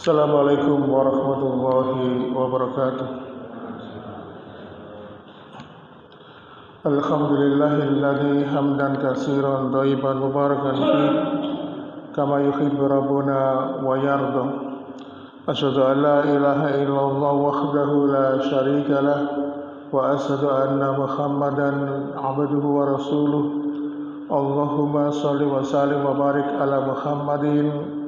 Assalamualaikum warahmatullahi wabarakatuh. Alhamdulillahilladzi hamdan katsiran thayyiban mubarakan fi kama yuhibbu rabbuna wa yarda. Asyhadu an la ilaha illallah wahdahu la syarika lah wa asyhadu anna Muhammadan abduhu wa rasuluh. Allahumma shalli wa sallim wa barik ala Muhammadin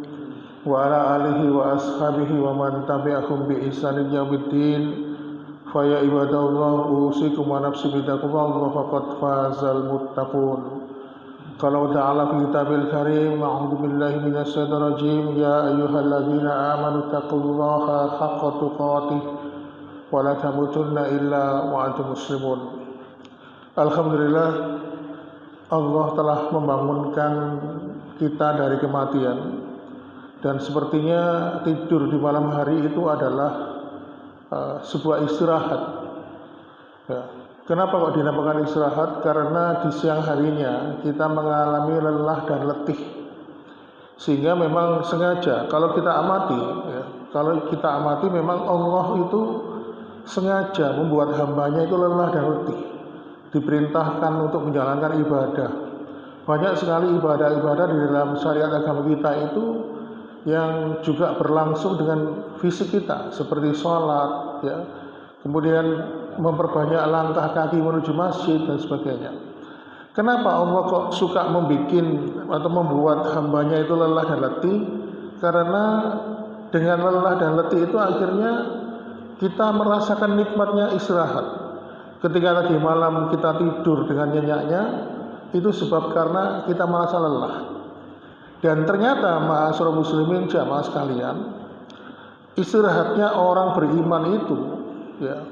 wa ala alihi wa ashabihi wa man tabi'ahum bi ihsanin yaumiddin. Fa ya ibadallah usikum wa nafsi bitaqwallah faqad fazal muttaqun. Qala ta'ala fi kitabil karim, a'udzu billahi minasy syaithanir rajim, ya ayyuhalladzina amanu taqullaha haqqa tuqatih wa la tamutunna illa wa antum muslimun. Alhamdulillah, Allah telah membangunkan kita dari kematian. Dan sepertinya tidur di malam hari itu adalah sebuah istirahat. Ya. Kenapa kok dinamakan istirahat? Karena di siang harinya kita mengalami lelah dan letih, sehingga memang sengaja kalau kita amati, memang Allah itu sengaja membuat hambanya itu lelah dan letih, diperintahkan untuk menjalankan ibadah. Banyak sekali ibadah-ibadah di dalam syariat agama kita itu yang juga berlangsung dengan fisik kita, seperti sholat, ya, kemudian memperbanyak langkah kaki menuju masjid dan sebagainya. Kenapa Allah kok suka membuat hambanya itu lelah dan letih? Karena dengan lelah dan letih itu akhirnya kita merasakan nikmatnya istirahat. Ketika tadi malam kita tidur dengan nyenyaknya, itu sebab karena kita merasa lelah. Dan ternyata ma'asyiral muslimin jamaah sekalian, istirahatnya orang beriman itu, ya,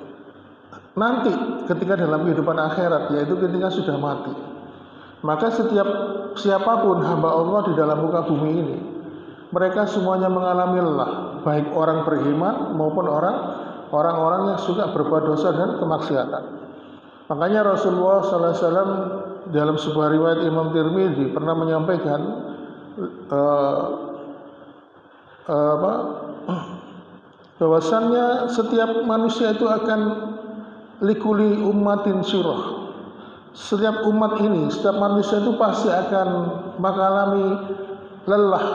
nanti ketika dalam kehidupan akhirat, yaitu ketika sudah mati, maka siapapun hamba Allah di dalam muka bumi ini, mereka semuanya mengalami lelah, baik orang beriman maupun orang-orang yang suka berbuat dosa dan kemaksiatan. Makanya Rasulullah SAW dalam sebuah riwayat Imam Tirmidzi pernah menyampaikan bahwasannya setiap manusia itu akan likuli ummatin syurah. Setiap umat ini, setiap manusia itu pasti akan mengalami lelah.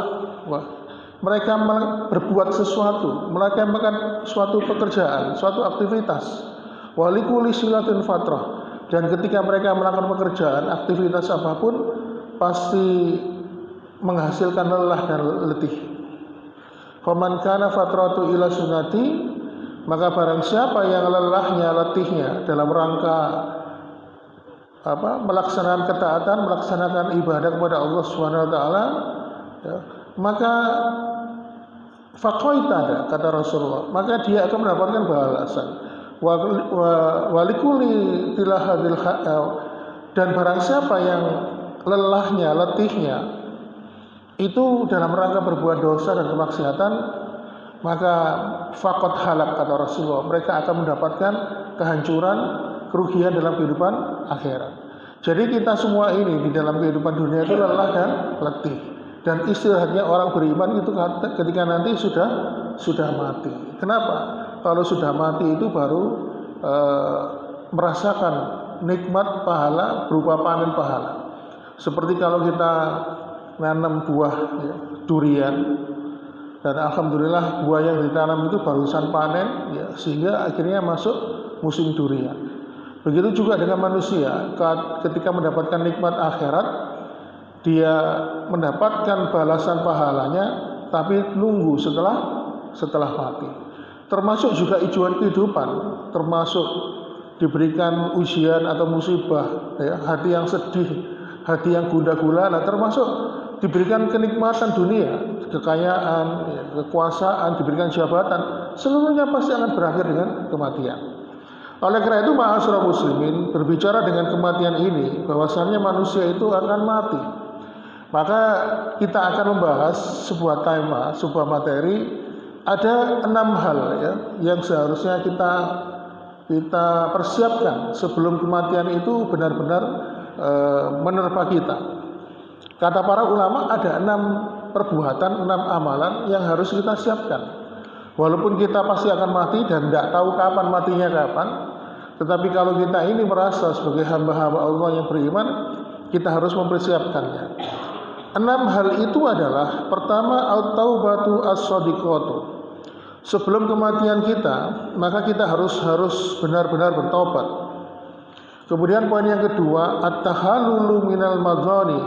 Mereka berbuat sesuatu, mereka melakukan suatu pekerjaan, suatu aktivitas. Walikuli silatin fatrah. Dan ketika mereka melakukan pekerjaan, aktivitas apapun, pasti menghasilkan lelah dan letih. Faman kana fatratu ila sunnati, maka barang siapa yang lelahnya, letihnya dalam rangka melaksanakan ketaatan, melaksanakan ibadah kepada Allah Subhanahu wa taala, ya, maka faqaitada, kata Rasulullah, maka dia akan mendapatkan balasan. Walikuli tilahadil dan barang siapa yang lelahnya, letihnya itu dalam rangka berbuat dosa dan kemaksiatan, maka faqad halak, kata Rasulullah, mereka akan mendapatkan kehancuran, kerugian dalam kehidupan akhirat. Jadi kita semua ini di dalam kehidupan dunia itu lelah dan letih, dan istirahatnya orang beriman itu ketika nanti sudah mati. Kenapa? Kalau sudah mati itu baru merasakan nikmat pahala berupa panen pahala. Seperti kalau kita nanam buah, ya, durian, dan alhamdulillah buah yang ditanam itu barusan panen, ya, sehingga akhirnya masuk musim durian. Begitu juga dengan manusia, ketika mendapatkan nikmat akhirat, dia mendapatkan balasan pahalanya, tapi nunggu setelah mati. Termasuk juga ujian kehidupan, termasuk diberikan ujian atau musibah, ya, hati yang sedih, hati yang gundah gulana, termasuk diberikan kenikmatan dunia, kekayaan, ya, kekuasaan, diberikan jabatan, seluruhnya pasti akan berakhir dengan kematian. Oleh karena itu, ma'asyiral muslimin, berbicara dengan kematian ini, bahwasannya manusia itu akan mati, maka kita akan membahas sebuah tema, sebuah materi. Ada 6 hal, ya, yang seharusnya kita persiapkan sebelum kematian itu benar-benar menerpa kita. Kata para ulama ada 6 perbuatan, 6 amalan yang harus kita siapkan. Walaupun kita pasti akan mati dan tidak tahu kapan matinya kapan, tetapi kalau kita ini merasa sebagai hamba-hamba Allah yang beriman, kita harus mempersiapkannya. 6 hal itu adalah: pertama, at-taubatu as-shadiqatu. Sebelum kematian kita, maka kita harus benar-benar bertobat. Kemudian poin yang kedua, at-tahallulu minal maghani.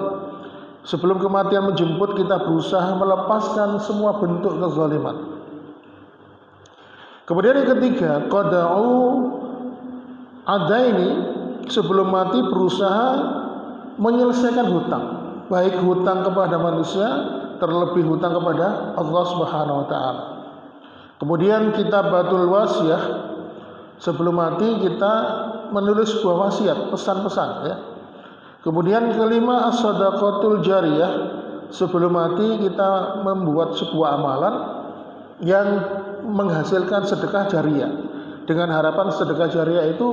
Sebelum kematian menjemput, kita berusaha melepaskan semua bentuk kezaliman. Kemudian yang ketiga, qada'u adaini. Sebelum mati berusaha menyelesaikan hutang, baik hutang kepada manusia, terlebih hutang kepada Allah Subhanahu wa taala. Kemudian kitabatul wasiyah. Sebelum mati kita menulis sebuah wasiat, pesan-pesan ya. Kemudian kelima, as-shadaqatul jariyah. Sebelum mati kita membuat sebuah amalan yang menghasilkan sedekah jariyah, dengan harapan sedekah jariyah itu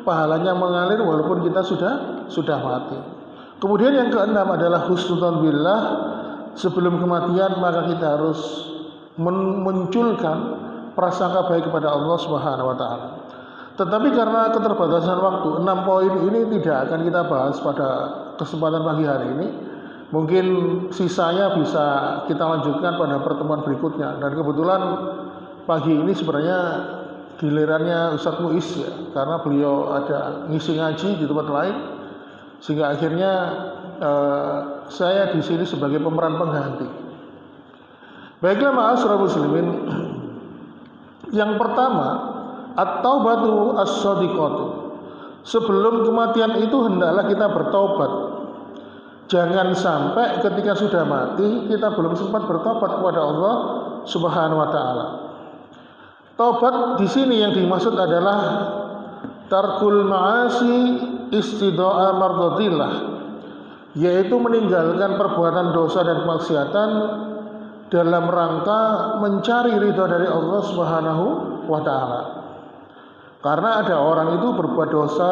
pahalanya mengalir walaupun kita sudah mati. Kemudian yang keenam adalah husnudzon billah. Sebelum kematian maka kita harus munculkan prasangka baik kepada Allah Subhanahu wa taala. Tetapi karena keterbatasan waktu, 6 poin ini tidak akan kita bahas pada kesempatan pagi hari ini. Mungkin sisanya bisa kita lanjutkan pada pertemuan berikutnya. Dan kebetulan pagi ini sebenarnya gilirannya Ustadz Muiz ya, karena beliau ada ngisi ngaji di tempat lain, sehingga akhirnya saya di sini sebagai pemeran pengganti. Baiklah ma'asyiral muslimin, yang pertama, at-taubatu as-shadiqatu. Sebelum kematian itu hendaklah kita bertobat. Jangan sampai ketika sudah mati kita belum sempat bertobat kepada Allah Subhanahu wa taala. Taubat di sini yang dimaksud adalah tarkul ma'asi istidoa mardatillah, yaitu meninggalkan perbuatan dosa dan kemaksiatan dalam rangka mencari ridha dari Allah Subhanahu wa taala. Karena ada orang itu berbuat dosa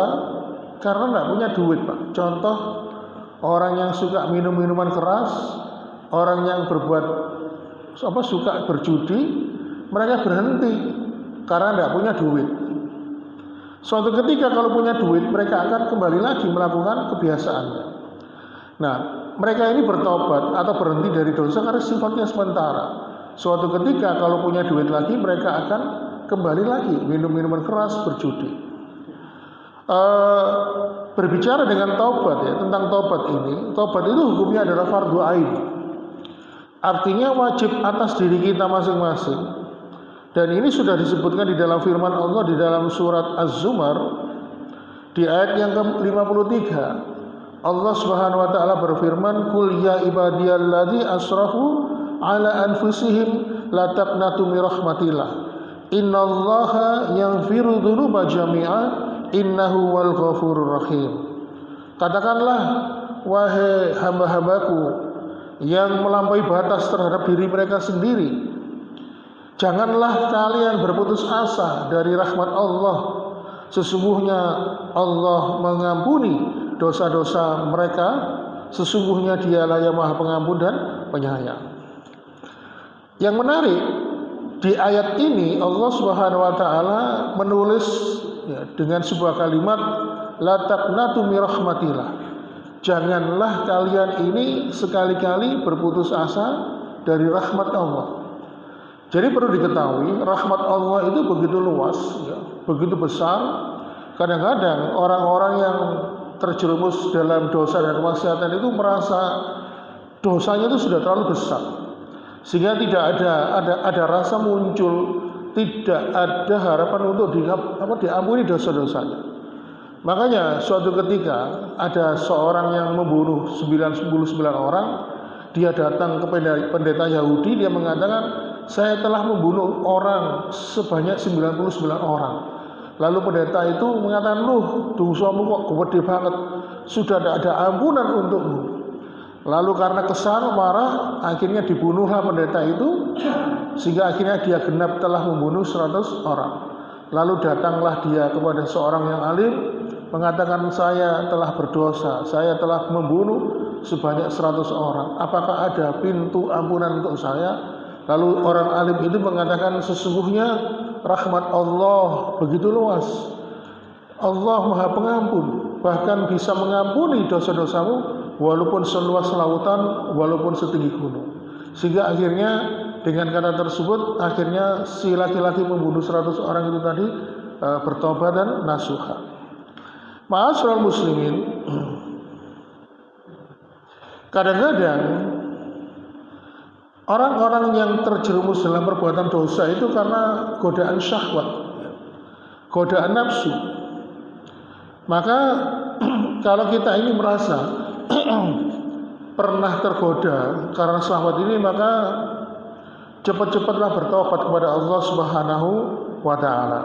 karena tidak punya duit, Pak. Contoh, orang yang suka minum minuman keras, orang yang suka berjudi, mereka berhenti karena tidak punya duit. Suatu ketika kalau punya duit, mereka akan kembali lagi melakukan kebiasaannya. Nah, mereka ini bertobat atau berhenti dari dosa karena sifatnya sementara. Suatu ketika kalau punya duit lagi, mereka akan kembali lagi minum minuman keras, berjudi. Berbicara dengan taubat ya, tentang taubat ini, taubat itu hukumnya adalah fardu ain. Artinya wajib atas diri kita masing-masing. Dan ini sudah disebutkan di dalam firman Allah di dalam surat Az-Zumar di ayat yang ke-53. Allah Subhanahu wa taala berfirman, "Qul ya ibadiyalladzina asrafu ala anfusihim la taqnatu min rahmatillah. Innallaha yaghfiru dzunuba jami'a innahu wal ghafurur rahim." Katakanlah, wahai hamba-hambaku yang melampaui batas terhadap diri mereka sendiri, janganlah kalian berputus asa dari rahmat Allah. Sesungguhnya Allah mengampuni dosa-dosa mereka. Sesungguhnya Dialah yang Maha Pengampun dan Penyayang. Yang menarik, di ayat ini Allah Subhanahu wa taala menulis ya, dengan sebuah kalimat, la taqnatu min rahmatillah. Janganlah kalian ini sekali-kali berputus asa dari rahmat Allah. Jadi perlu diketahui, rahmat Allah itu begitu luas, ya, begitu besar. Kadang-kadang orang-orang yang terjerumus dalam dosa dan kemaksiatan itu merasa dosanya itu sudah terlalu besar, sehingga tidak ada rasa muncul, tidak ada harapan untuk diampuni dosa-dosanya. Makanya suatu ketika ada seorang yang membunuh 99 orang, dia datang ke pendeta Yahudi, dia mengatakan, saya telah membunuh orang sebanyak 99 orang. Lalu pendeta itu mengatakan, dosamu kok gede banget, sudah tidak ada ampunan untukmu. Lalu karena kesal, marah, akhirnya dibunuhlah pendeta itu, sehingga akhirnya dia genap telah membunuh 100 orang. Lalu datanglah dia kepada seorang yang alim, mengatakan, saya telah berdosa, saya telah membunuh sebanyak 100 orang. Apakah ada pintu ampunan untuk saya? Lalu orang alim itu mengatakan sesungguhnya rahmat Allah begitu luas. Allah Maha Pengampun, bahkan bisa mengampuni dosa-dosamu walaupun seluas lautan, walaupun setinggi gunung. Sehingga akhirnya dengan kata tersebut akhirnya si laki-laki membunuh 100 orang itu tadi bertobat dan nasuha. Ma'asyiral muslimin, kadang-kadang orang-orang yang terjerumus dalam perbuatan dosa itu karena godaan syahwat, godaan nafsu. Maka kalau kita ini merasa pernah tergoda karena syahwat ini, maka cepat-cepatlah bertobat kepada Allah Subhanahu wa taala.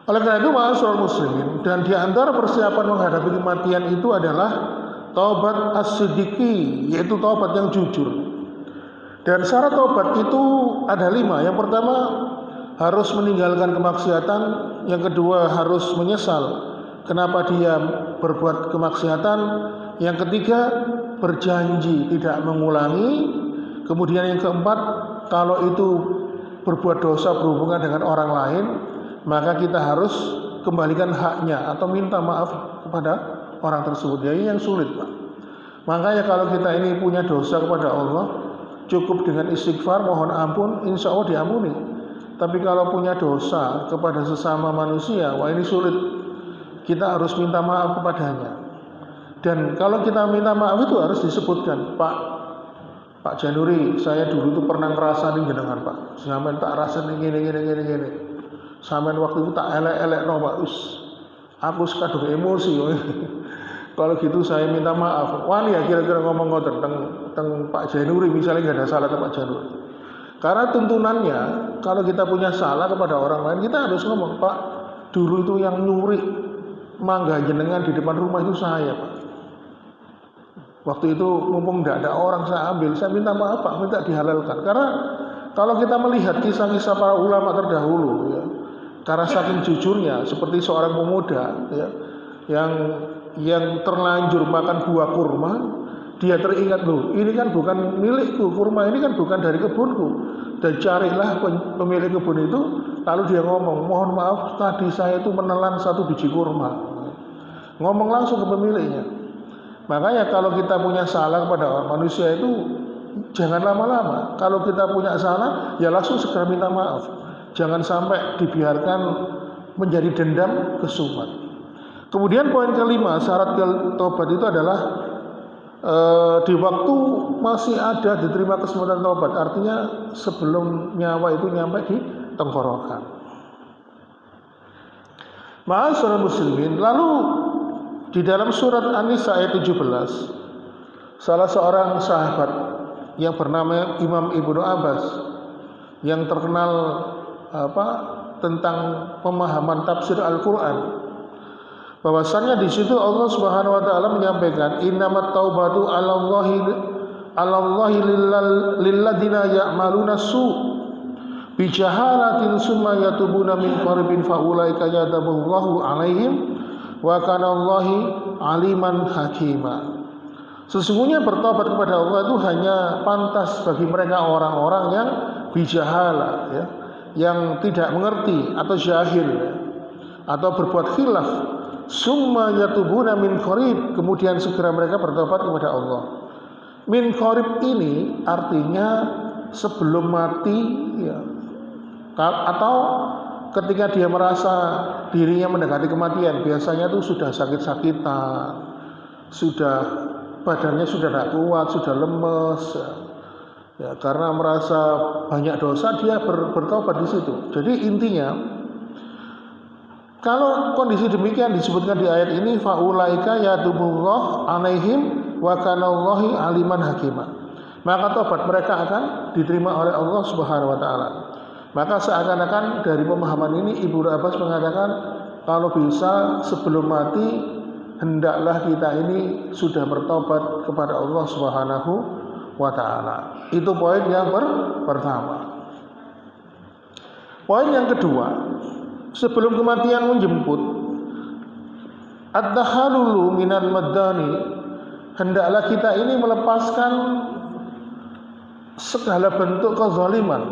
Oleh karena itu, ma'asyiral muslimin, dan di antara persiapan menghadapi kematian itu adalah taubat as-siddiqi, yaitu taubat yang jujur. Dan syarat taubat itu ada 5. Yang pertama, harus meninggalkan kemaksiatan. Yang kedua, harus menyesal kenapa dia berbuat kemaksiatan. Yang ketiga, berjanji tidak mengulangi. Kemudian yang keempat, kalau itu berbuat dosa berhubungan dengan orang lain, maka kita harus kembalikan haknya atau minta maaf kepada orang tersebut. Jadi yang sulit, Pak. Makanya kalau kita ini punya dosa kepada Allah, cukup dengan istighfar, mohon ampun, insya Allah diampuni. Tapi kalau punya dosa kepada sesama manusia, wah ini sulit. Kita harus minta maaf kepadanya. Dan kalau kita minta maaf itu harus disebutkan, Pak Januri, saya dulu itu pernah ngerasain jenengan, Pak. Sampeyan tak rasain gini. Sampeyan waktu itu tak elek-elek no, Pak. Aku kadung emosi. Kalau gitu saya minta maaf. Wani ya kira-kira ngomong ngoten tentang Pak Januri, misalnya nggak ada salah ke Pak Januri. Karena tuntunannya, kalau kita punya salah kepada orang lain, kita harus ngomong, Pak, dulu itu yang nyuri mangga jenengan di depan rumah itu saya, Pak. Waktu itu mumpung tidak ada orang, saya ambil, saya minta maaf, Pak, minta dihalalkan. Karena kalau kita melihat kisah-kisah para ulama terdahulu, ya, karena saking jujurnya, seperti seorang pemuda, ya, yang terlanjur makan buah kurma, dia teringat, loh, ini kan bukan milikku, kurma ini kan bukan dari kebunku. Dan carilah pemilik kebun itu, lalu dia ngomong, mohon maaf tadi saya itu menelan 1 biji kurma. Ngomong langsung ke pemiliknya. Makanya kalau kita punya salah kepada manusia itu jangan lama-lama. Kalau kita punya salah, ya langsung segera minta maaf. Jangan sampai dibiarkan menjadi dendam kesumat. Kemudian poin kelima, syarat taubat itu adalah di waktu masih ada diterima kesempatan taubat, artinya sebelum nyawa itu nyampe di tenggorokan. Ma'asyiral muslimin, lalu di dalam surat An-Nisa ayat 17, salah seorang sahabat yang bernama Imam Ibnu Abbas yang terkenal tentang pemahaman tafsir Al-Qur'an, bahwasannya di situ Allah Subhanahu wa taala menyampaikan innamat taubatu 'alallahi lilladzina ya'maluna su' bi jahalatin summa yatubuna min qaribin fa ulaika yataballahu 'alaihim wa kana Allahi 'aliman hakima. Sesungguhnya bertobat kepada Allah itu hanya pantas bagi mereka orang-orang yang bijahala, ya, yang tidak mengerti atau jahil, ya, atau berbuat khilaf. Summa yatubuna min qarib, kemudian segera mereka bertobat kepada Allah. Min qarib ini artinya sebelum mati, ya, atau ketika dia merasa dirinya mendekati kematian. Biasanya itu sudah sakit-sakitan, sudah badannya sudah tidak kuat, sudah lemes, ya, karena merasa banyak dosa dia bertobat di situ. Jadi intinya, kalau kondisi demikian disebutkan di ayat ini, faulaika yatubullah 'alaihim wa kanallahi 'aliman hakima. Maka tobat mereka akan diterima oleh Allah Subhanahu wa taala. Maka seakan-akan dari pemahaman ini Ibnu Abbas mengatakan kalau bisa sebelum mati hendaklah kita ini sudah bertobat kepada Allah Subhanahu wa taala. Itu poin yang pertama. Poin yang kedua, sebelum kematian menjemput, ad-dahalulu minan madani, hendaklah kita ini melepaskan segala bentuk kezaliman.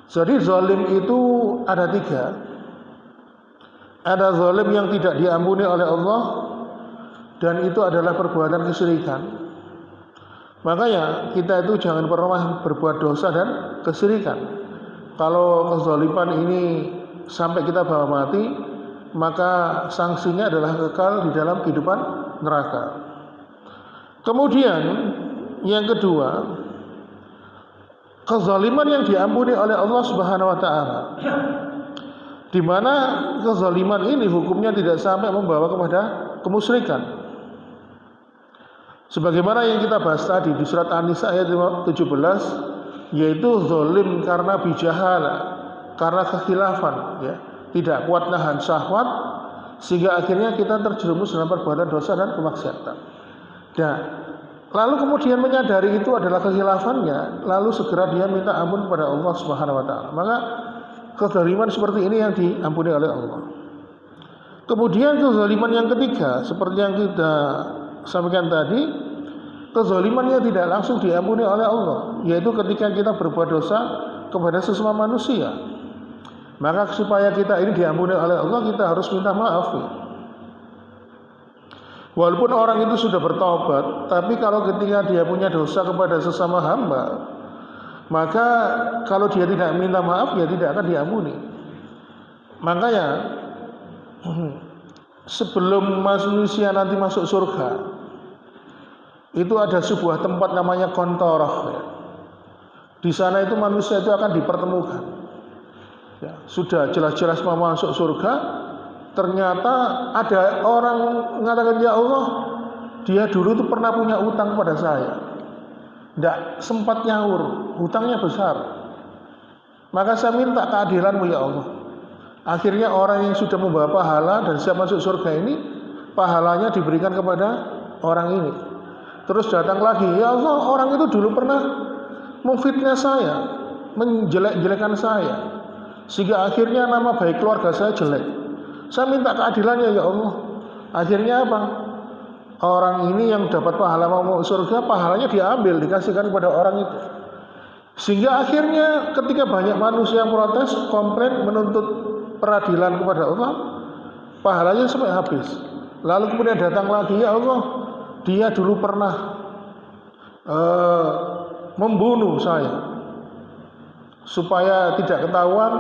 Jadi zalim itu ada 3. Ada zalim yang tidak diampuni oleh Allah, dan itu adalah perbuatan kesyirikan. Makanya kita itu jangan pernah berbuat dosa dan kesyirikan. Kalau kezaliman ini sampai kita bawa mati, maka sanksinya adalah kekal di dalam kehidupan neraka. Kemudian yang kedua, kezaliman yang diampuni oleh Allah Subhanahu wa taala, di mana kezaliman ini hukumnya tidak sampai membawa kepada kemusyrikan. Sebagaimana yang kita bahas tadi di surat An-Nisa ayat 17, yaitu zalim karena bijahala, karena kekhilafan, ya, tidak kuat nahan syahwat, sehingga akhirnya kita terjerumus dalam perbuatan dosa dan kemaksiatan. Nah, lalu kemudian menyadari itu adalah kekhilafannya, lalu segera dia minta ampun kepada Allah Subhanahu wa taala. Maka kezaliman seperti ini yang diampuni oleh Allah. Kemudian kezaliman yang ketiga, seperti yang kita sampaikan tadi, kezaliman yang tidak langsung diampuni oleh Allah, yaitu ketika kita berbuat dosa kepada sesama manusia. Maka supaya kita ini diampuni oleh Allah, kita harus minta maaf. Walaupun orang itu sudah bertobat, tapi kalau ketika dia punya dosa kepada sesama hamba, maka kalau dia tidak minta maaf, ya tidak akan diampuni. Makanya sebelum manusia nanti masuk surga, itu ada sebuah tempat namanya Qantarah. Di sana itu manusia itu akan dipertemukan. Ya, sudah jelas-jelas mau masuk surga, ternyata ada orang mengatakan, ya Allah, dia dulu itu pernah punya utang pada saya, tidak sempat nyaur, hutangnya besar, maka saya minta keadilanmu ya Allah. Akhirnya orang yang sudah membawa pahala dan siap masuk surga ini, pahalanya diberikan kepada orang ini. Terus datang lagi, ya Allah, orang itu dulu pernah memfitnah saya, menjelek-jelekan saya, sehingga akhirnya nama baik keluarga saya jelek. Saya minta keadilannya ya Allah. Akhirnya apa? Orang ini yang dapat pahala mau surga, pahalanya diambil, dikasihkan kepada orang itu. Sehingga akhirnya ketika banyak manusia yang protes, komplain, menuntut peradilan kepada Allah, pahalanya sampai habis. Lalu kemudian datang lagi, ya Allah, dia dulu pernah membunuh saya, supaya tidak ketahuan,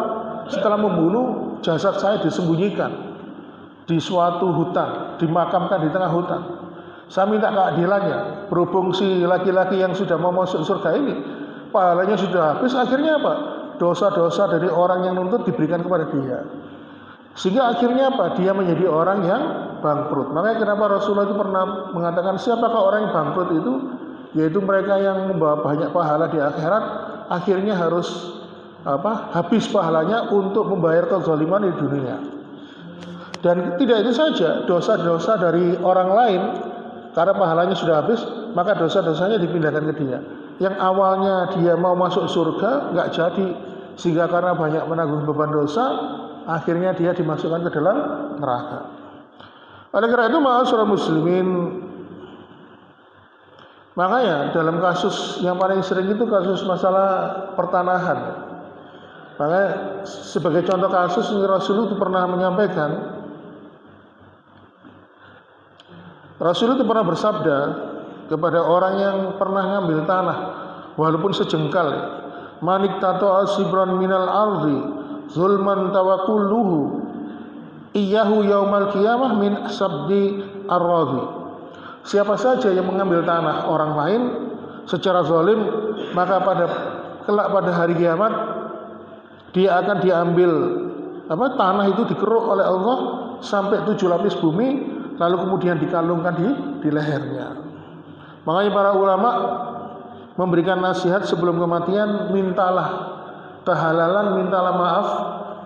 setelah membunuh jasad saya disembunyikan di suatu hutan, dimakamkan di tengah hutan. Saya minta keadilannya. Berhubung si laki-laki yang sudah mau masuk surga ini pahalanya sudah habis, akhirnya apa? Dosa-dosa dari orang yang nuntut diberikan kepada dia, sehingga akhirnya apa? Dia menjadi orang yang bangkrut. Makanya kenapa Rasulullah itu pernah mengatakan, siapakah orang yang bangkrut itu? Yaitu mereka yang membawa banyak pahala di akhirat, akhirnya harus habis pahalanya untuk membayar kezaliman di dunia. Dan tidak itu saja, dosa-dosa dari orang lain, karena pahalanya sudah habis, maka dosa-dosanya dipindahkan ke dia. Yang awalnya dia mau masuk surga, nggak jadi, sehingga karena banyak menanggung beban dosa, akhirnya dia dimasukkan ke dalam neraka. Oleh karena itu, ma'asyiral muslimin, makanya dalam kasus yang paling sering itu kasus masalah pertanahan. Makanya sebagai contoh kasus, Rasul itu pernah menyampaikan, Rasul itu pernah bersabda kepada orang yang pernah ngambil tanah walaupun sejengkal, manik tato asibran minal ardi zulman tawakulluhu iyahu yaumal qiyamah min sabdi ar-radhi. Siapa saja yang mengambil tanah orang lain secara zalim, maka kelak pada hari kiamat dia akan diambil tanah itu dikeruk oleh Allah sampai 7 lapis bumi, lalu kemudian dikalungkan di lehernya. Makanya para ulama memberikan nasihat sebelum kematian, mintalah kehalalan, mintalah maaf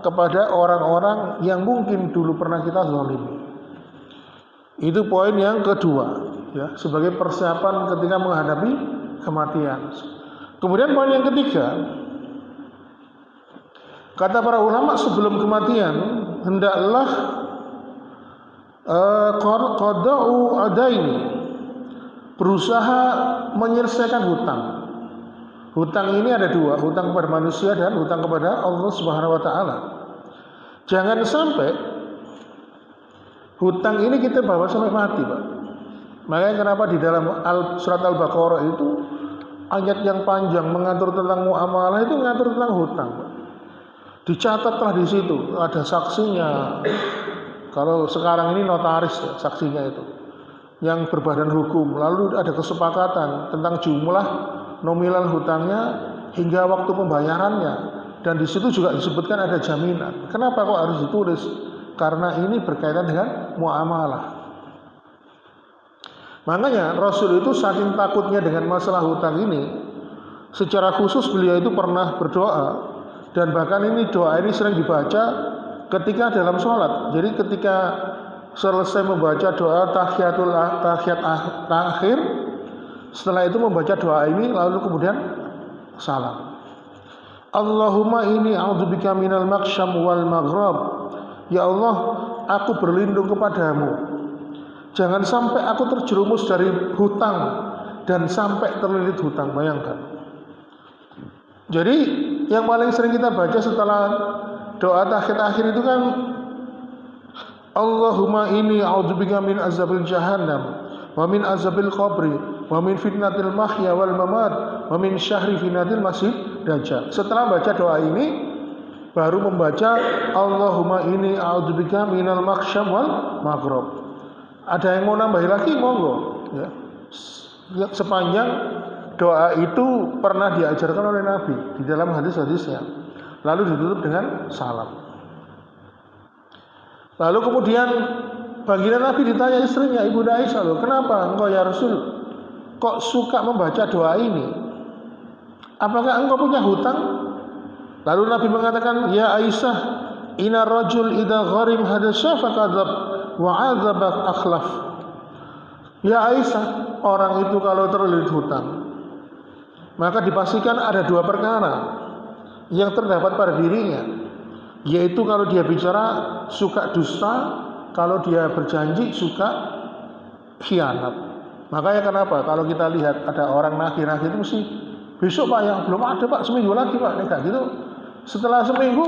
kepada orang-orang yang mungkin dulu pernah kita zalimi. Itu poin yang kedua, ya, sebagai persiapan ketika menghadapi kematian. Kemudian poin yang ketiga, kata para ulama, sebelum kematian hendaklah qada'u adaini, berusaha menyelesaikan hutang. Hutang ini ada dua, hutang kepada manusia dan hutang kepada Allah Subhanahu wa taala. Jangan sampai hutang ini kita bawa sampai mati, Pak. Makanya kenapa di dalam surat Al-Baqarah itu ayat yang panjang mengatur tentang muamalah itu mengatur tentang hutang, Pak. Dicatatlah di situ, ada saksinya. Kalau sekarang ini notaris ya, saksinya itu yang berbadan hukum. Lalu ada kesepakatan tentang jumlah nominal hutangnya hingga waktu pembayarannya, dan di situ juga disebutkan ada jaminan. Kenapa kok harus ditulis? Karena ini berkaitan dengan muamalah. Makanya Rasul itu saking takutnya dengan masalah hutang ini, secara khusus beliau itu pernah berdoa, dan bahkan ini doa ini sering dibaca ketika dalam sholat. Jadi ketika selesai membaca doa tahiyat akhir, setelah itu membaca doa ini lalu kemudian salam. Allahumma inni a'udzubika minal maksyam wal maghrab. Ya Allah, aku berlindung kepadamu, jangan sampai aku terjerumus dari hutang dan sampai terlilit hutang. Bayangkan. Jadi yang paling sering kita baca setelah doa tahiyat akhir itu kan Allahumma inni a'udzubika min azabil jahannam wa min azabil qabri wa min fitnatil mahya wal mamat wa min syahri fitnatil masih dajjal. Setelah baca doa ini baru membaca Allahumma inni a'udzubika minal maksyam wal maghrab. Ada yang mau nambahin lagi monggo ya. Sepanjang doa itu pernah diajarkan oleh Nabi di dalam hadis-hadisnya. Lalu ditutup dengan salam. Lalu kemudian baginda Nabi ditanya istrinya, Ibu Aisyah, loh, kenapa engkau ya Rasul kok suka membaca doa ini? Apakah engkau punya hutang? Lalu Nabi mengatakan, ya Aisyah, inna rajul idza gharim hadasya fakadzab wa 'adzaba akhlaf. Ya Aisyah, orang itu kalau terlilit hutang, maka dipastikan ada dua perkara yang terdapat pada dirinya, yaitu kalau dia bicara suka dusta, kalau dia berjanji suka khianat. Makanya kenapa kalau kita lihat ada orang nagih-nagih itu mesti besok Pak, yang belum ada Pak, seminggu lagi Pak, kayak gitu. Setelah seminggu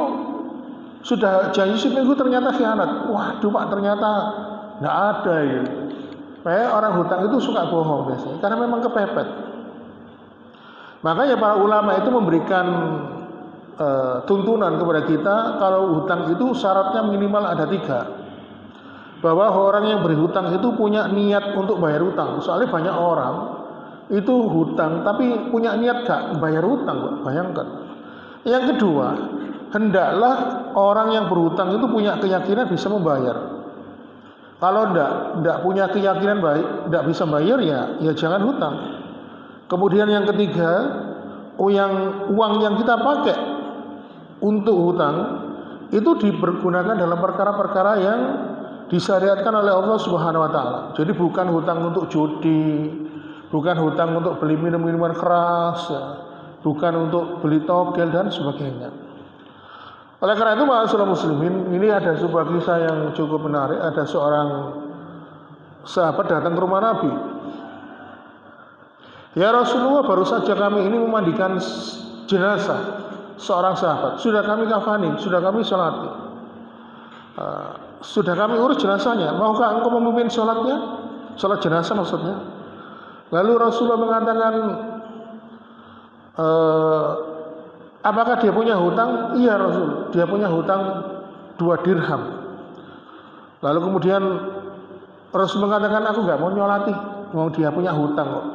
sudah janji seminggu ternyata khianat. Waduh Pak, ternyata nggak ada ya. Kayak orang hutang itu suka bohong biasanya karena memang kepepet. Makanya para ulama itu memberikan tuntunan kepada kita kalau hutang itu syaratnya minimal ada 3. Bahwa orang yang berhutang itu punya niat untuk bayar hutang. Soalnya banyak orang itu hutang tapi punya niat gak bayar hutang, bayangkan. Yang kedua, hendaklah orang yang berhutang itu punya keyakinan bisa membayar. Kalau enggak punya keyakinan baik, enggak bisa bayar ya jangan hutang. Kemudian yang ketiga, uang yang kita pakai untuk hutang itu dipergunakan dalam perkara-perkara yang disyariatkan oleh Allah Subhanahu wa taala. Jadi bukan hutang untuk judi, bukan hutang untuk beli minuman keras, ya, bukan untuk beli togel dan sebagainya. Oleh karena itu ma'asyiral muslimin, ini ada sebuah kisah yang cukup menarik. Ada seorang sahabat datang ke rumah Nabi. Ya Rasulullah, baru saja kami ini memandikan jenazah seorang sahabat. Sudah kami kafani, sudah kami sholati, sudah kami urus jenazahnya. Maukah engkau memimpin sholatnya? Sholat jenazah maksudnya. Lalu Rasulullah mengatakan, apakah dia punya hutang? Iya Rasul, dia punya hutang 2 dirham. Lalu kemudian Rasul mengatakan, aku nggak mau nyolati, mau dia punya hutang kok.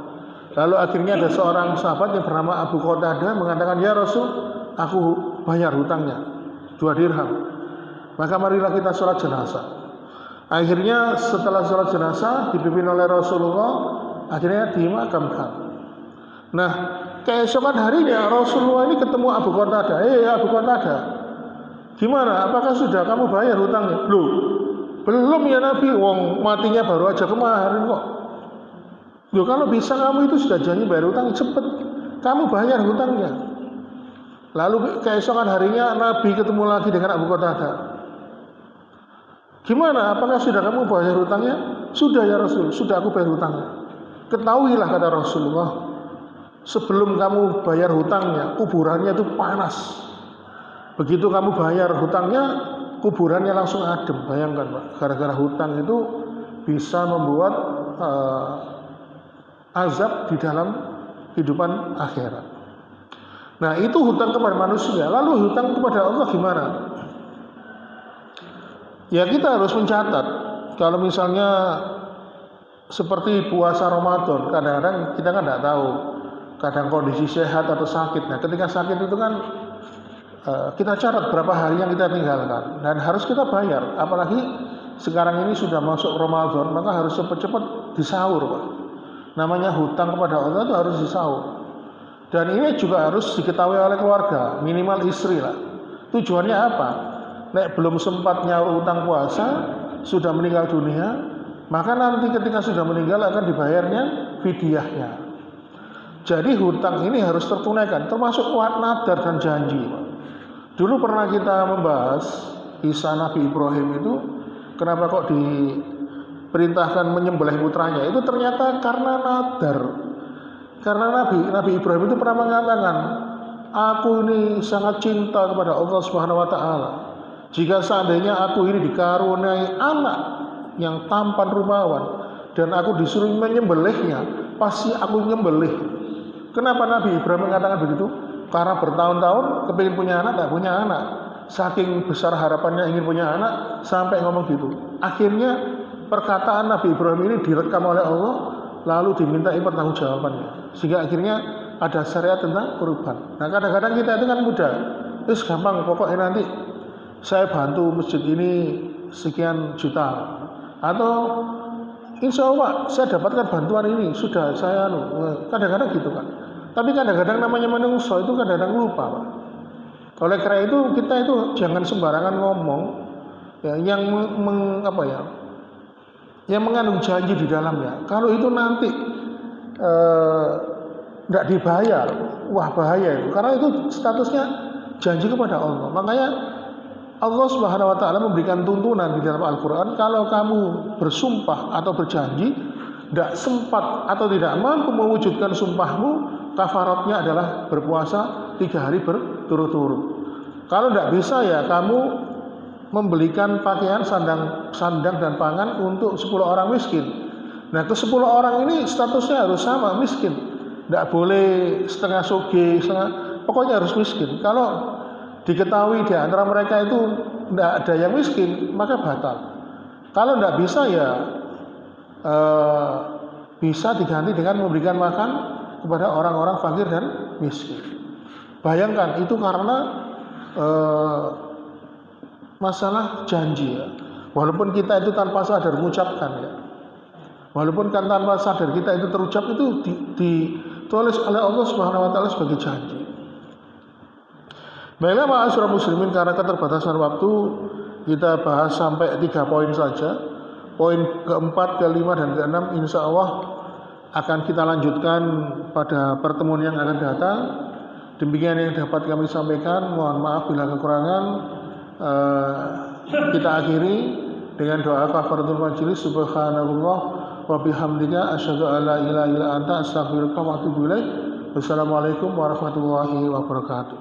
Lalu akhirnya ada seorang sahabat yang bernama Abu Qatadah mengatakan, ya Rasul, aku bayar hutangnya 2 dirham. Maka marilah kita sholat jenazah. Akhirnya setelah sholat jenazah dipimpin oleh Rasulullah, akhirnya dimakamkan. Nah, keesokan harinya Rasulullah ini ketemu Abu Qatadah. Abu Qatadah, gimana? Apakah sudah kamu bayar hutangnya? Loh, belum ya Nabi. Wong matinya baru aja kemarin kok. Loh, kalau bisa kamu itu sudah janji bayar hutang, cepet kamu bayar hutangnya. Lalu keesokan harinya Nabi ketemu lagi dengan Abu Qatadah. Gimana? Apakah sudah kamu bayar hutangnya? Sudah ya Rasul, sudah aku bayar hutangnya. Ketahuilah kata Rasulullah, sebelum kamu bayar hutangnya, kuburannya itu panas. Begitu kamu bayar hutangnya, kuburannya langsung adem. Bayangkan Pak, gara-gara hutang itu bisa membuat azab di dalam kehidupan akhirat. Nah itu hutang kepada manusia. Lalu hutang kepada Allah gimana? Ya kita harus mencatat. Kalau misalnya seperti puasa Ramadan, kadang-kadang kita kan tidak tahu, kadang kondisi sehat atau sakit. Nah ketika sakit itu kan kita catat berapa hari yang kita tinggalkan dan harus kita bayar. Apalagi sekarang ini sudah masuk Ramadan, maka harus cepat-cepat disaur Pak. Namanya hutang kepada Allah itu harus disaur. Dan ini juga harus diketahui oleh keluarga, minimal istri lah. Tujuannya apa? Nek belum sempat nyaur hutang puasa, sudah meninggal dunia, maka nanti ketika sudah meninggal akan dibayarnya fidyahnya. Jadi hutang ini harus tertunaikan, termasuk kuat nadar dan janji. Dulu pernah kita membahas kisah Nabi Ibrahim itu, kenapa kok diperintahkan menyembelih putranya? Itu ternyata karena nadar. Karena Nabi Ibrahim itu pernah mengatakan, aku ini sangat cinta kepada Allah Subhanahu wa taala. Jika seandainya aku ini dikaruniai anak yang tampan rupawan dan aku disuruh menyembelihnya, pasti aku nyembelih. Kenapa Nabi Ibrahim mengatakan begitu? Karena bertahun-tahun kepingin punya anak, tak punya anak. Saking besar harapannya ingin punya anak, sampai ngomong gitu. Akhirnya perkataan Nabi Ibrahim ini direkam oleh Allah, lalu dimintai pertanggungjawabannya. Sehingga akhirnya ada syariat tentang kurban. Nah kadang-kadang kita itu kan mudah, terus gampang, pokoknya nanti saya bantu masjid ini sekian juta, atau insya Allah saya dapatkan bantuan ini, sudah saya kadang-kadang gitu kan. Tapi kadang-kadang namanya manusia itu kadang-kadang lupa Pak. Oleh karena itu kita itu jangan sembarangan ngomong ya, yang yang mengandung janji di dalamnya. Kalau itu nanti tidak dibayar, wah bahaya itu. Karena itu statusnya janji kepada Allah. Makanya Allah Subhanahu wa taala memberikan tuntunan di dalam Al-Qur'an, kalau kamu bersumpah atau berjanji tidak sempat atau tidak mampu mewujudkan sumpahmu, kafaratnya adalah berpuasa 3 hari berturut-turut. Kalau tidak bisa ya kamu membelikan pakaian, sandang dan pangan untuk 10 orang miskin. Nah ke 10 orang ini statusnya harus sama, miskin. Tidak boleh setengah soge, pokoknya harus miskin. Kalau diketahui di antara mereka itu tidak ada yang miskin, maka batal. Kalau tidak bisa ya bisa diganti dengan memberikan makan kepada orang-orang fakir dan miskin. Bayangkan itu karena masalah janji ya. Walaupun kita itu tanpa sadar mengucapkan ya. Walaupun kan tanpa sadar kita itu terucap, itu ditulis oleh Allah Subhanahu wa taala sebagai janji. Baiklah ma'asyiral muslimin, karena keterbatasan waktu kita bahas sampai 3 poin saja. Poin keempat, kelima, dan keenam insya Allah akan kita lanjutkan pada pertemuan yang akan datang. Demikian yang dapat kami sampaikan. Mohon maaf bila kekurangan. Kita akhiri dengan doa kafaratul majelis. Subhanallah wa bihamdika asyhadu an la ilaha illa anta astaghfiruka wa atubu ilaik. Wassalamualaikum warahmatullahi wabarakatuh.